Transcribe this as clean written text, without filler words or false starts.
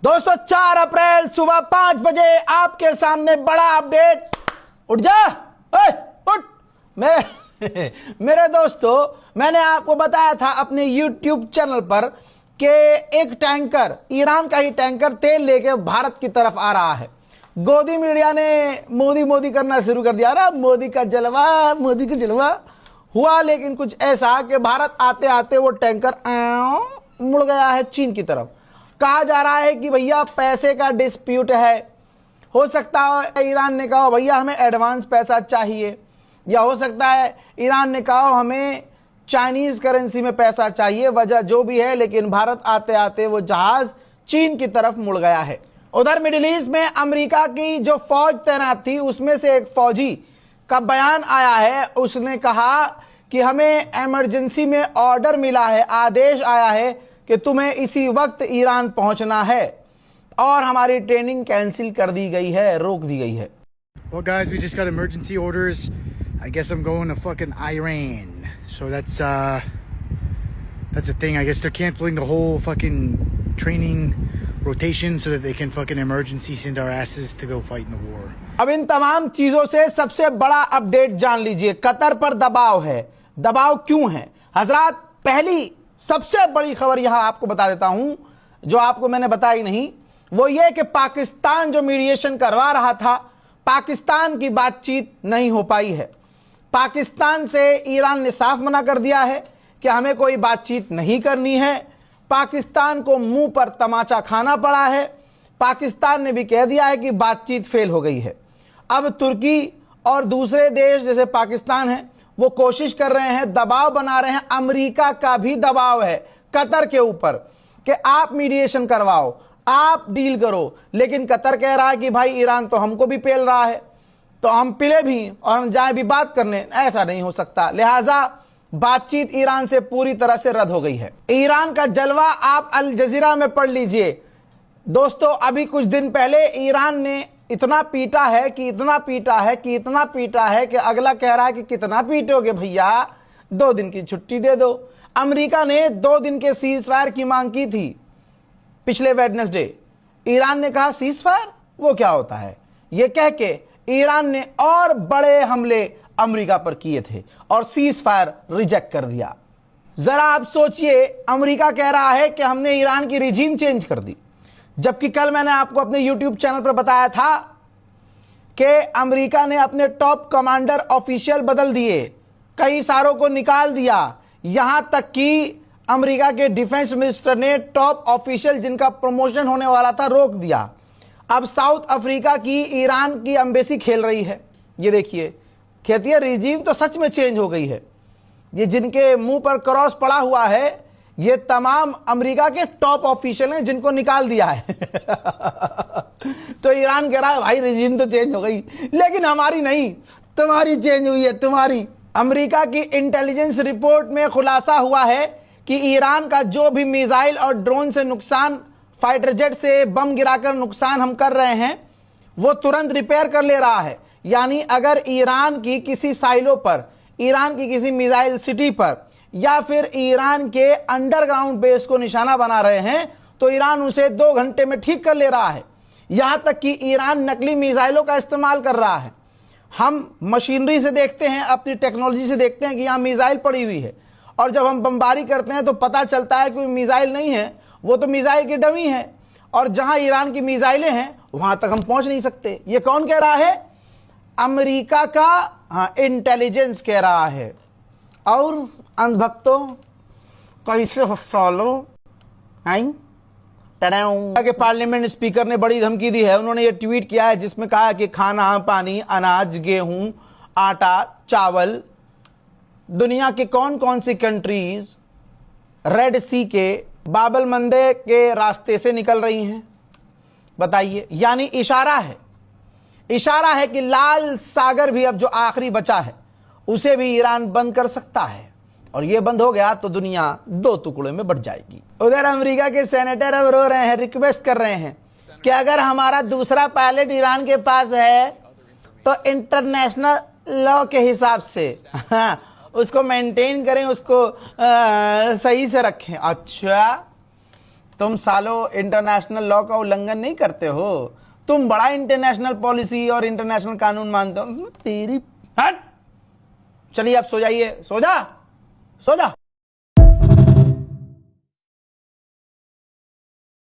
दोस्तों 4 अप्रैल सुबह 5 बजे आपके सामने बड़ा अपडेट। उठ जा, ओए उठ। मेरे दोस्तों, मैंने आपको बताया था अपने YouTube चैनल पर कि एक टैंकर, ईरान का ही टैंकर तेल लेके भारत की तरफ आ रहा है। गोदी मीडिया ने मोदी मोदी करना शुरू कर दिया। रहा मोदी का जलवा, मोदी का जलवा हुआ, लेकिन कुछ ऐसा कि भारत आते आते वो टैंकर मुड़ गया है चीन की तरफ। कहा जा रहा है कि भैया पैसे का डिस्प्यूट है। हो सकता है ईरान ने कहा भैया हमें एडवांस पैसा चाहिए, या हो सकता है ईरान ने कहा हमें चाइनीज करेंसी में पैसा चाहिए। वजह जो भी है, लेकिन भारत आते आते वो जहाज चीन की तरफ मुड़ गया है। उधर मिडिल ईस्ट में अमेरिका की जो फौज तैनात थी, उसमें से एक फौजी का बयान आया है। उसने कहा कि हमें इमरजेंसी में ऑर्डर मिला है, आदेश आया है कि तुम्हें इसी वक्त ईरान पहुंचना है, और हमारी ट्रेनिंग कैंसिल कर दी गई है, रोक दी गई है। Well guys, we just got emergency orders. I guess I'm going to fucking Iran. So that's the thing. I guess they're canceling the whole fucking training rotation so that they can fucking emergency send our asses to go fight in the war. अब इन तमाम चीजों से सबसे बड़ा update जान लीजिए। Qatar पर दबाव है। दबाव क्यों है हजरात? पहली सबसे बड़ी खबर यहां आपको बता देता हूं, जो आपको मैंने बताई नहीं, वो ये कि पाकिस्तान जो मीडिएशन करवा रहा था, पाकिस्तान की बातचीत नहीं हो पाई है। पाकिस्तान से ईरान ने साफ मना कर दिया है कि हमें कोई बातचीत नहीं करनी है। पाकिस्तान को मुंह पर तमाचा खाना पड़ा है। पाकिस्तान ने भी कह दिया है कि बातचीत फेल हो गई है। अब तुर्की और दूसरे देश जैसे पाकिस्तान है, वो कोशिश कर रहे हैं, दबाव बना रहे हैं। अमेरिका का भी दबाव है कतर के ऊपर कि आप मीडिएशन करवाओ, आप डील करो। लेकिन कतर कह रहा है कि भाई ईरान तो हमको भी पेल रहा है, तो हम पिले भी और हम जाए भी बात करने। ऐसा नहीं हो सकता। लिहाजा बातचीत ईरान से पूरी तरह से रद्द हो गई है। ईरान का जलवा आप अल जजीरा में पढ़ लीजिए। दोस्तों, अभी कुछ दिन पहले ईरान ने इतना पीटा है कि इतना पीटा है कि इतना पीटा है कि अगला कह रहा है कि कितना पीटोगे भैया, 2 दिन की छुट्टी दे दो। अमेरिका ने 2 दिन के सीज फायर की मांग की थी पिछले वेडनेसडे। ईरान ने कहा सीज फायर वो क्या होता है, ये कह के ईरान ने और बड़े हमले अमेरिका पर किए थे और सीज फायर रिजेक्ट कर दिया। जरा आप सोचिए, अमेरिका कह रहा है कि हमने ईरान की रिजीम चेंज कर दी, जबकि कल मैंने आपको अपने YouTube चैनल पर बताया था कि अमेरिका ने अपने टॉप कमांडर ऑफिशियल बदल दिए, कई सारों को निकाल दिया। यहां तक कि अमेरिका के डिफेंस मिनिस्टर ने टॉप ऑफिशियल जिनका प्रमोशन होने वाला था रोक दिया। अब साउथ अफ्रीका की ईरान की एम्बेसी खेल रही है। ये देखिए, कहती है रिजीम तो सच में चेंज हो गई है। ये जिनके मुंह पर क्रॉस पड़ा हुआ है, ये तमाम अमेरिका के टॉप ऑफिशियल हैं जिनको निकाल दिया है। तो ईरान कह रहा है भाई रिजीम तो चेंज हो गई, लेकिन हमारी नहीं, तुम्हारी चेंज हुई है, तुम्हारी। अमेरिका की इंटेलिजेंस रिपोर्ट में खुलासा हुआ है कि ईरान का जो भी मिसाइल और ड्रोन से नुकसान, फाइटर जेट से बम गिराकर नुकसान हम कर रहे हैं, वो तुरंत रिपेयर कर ले रहा है। यानी अगर ईरान की किसी साइलो पर, ईरान की किसी मिसाइल सिटी पर, या फिर ईरान के अंडरग्राउंड बेस को निशाना बना रहे हैं, तो ईरान उसे 2 घंटे में ठीक कर ले रहा है। यहां तक कि ईरान नकली मिसाइलों का इस्तेमाल कर रहा है। हम मशीनरी से देखते हैं, अपनी टेक्नोलॉजी से देखते हैं कि यहां मिसाइल पड़ी हुई है, और जब हम बमबारी करते हैं तो पता चलता है कि मिसाइल नहीं है, वो तो मिसाइल की डमी है, और जहां ईरान की मिसाइलें हैं वहां तक हम पहुंच नहीं सकते। ये कौन कह रहा है? अमेरिका का इंटेलिजेंस कह रहा है। और अंधभक्तों कैसे हसालो के पार्लियामेंट स्पीकर ने बड़ी धमकी दी है। उन्होंने ये ट्वीट किया है जिसमें कहा कि खाना, पानी, अनाज, गेहूं, आटा, चावल, दुनिया के कौन कौन सी कंट्रीज रेड सी के बाबल मंदे के रास्ते से निकल रही हैं, बताइए। यानी इशारा है कि लाल सागर भी अब जो आखिरी बचा है उसे भी ईरान बंद कर सकता है, और ये बंद हो गया तो दुनिया 2 टुकड़ों में बढ़ जाएगी। उधर अमेरिका के सेनेटर अब रो रहे हैं, रिक्वेस्ट कर रहे हैं कि अगर हमारा दूसरा पायलट ईरान के पास है तो इंटरनेशनल लॉ के हिसाब से उसको मेंटेन करें, उसको सही से रखें। अच्छा, तुम सालो इंटरनेशनल लॉ का उल्लंघन नहीं करते हो, तुम बड़ा इंटरनेशनल पॉलिसी और इंटरनेशनल कानून मानते हो। तेरी हट। चलिए अब सो जाइए, सो जा, सो जा।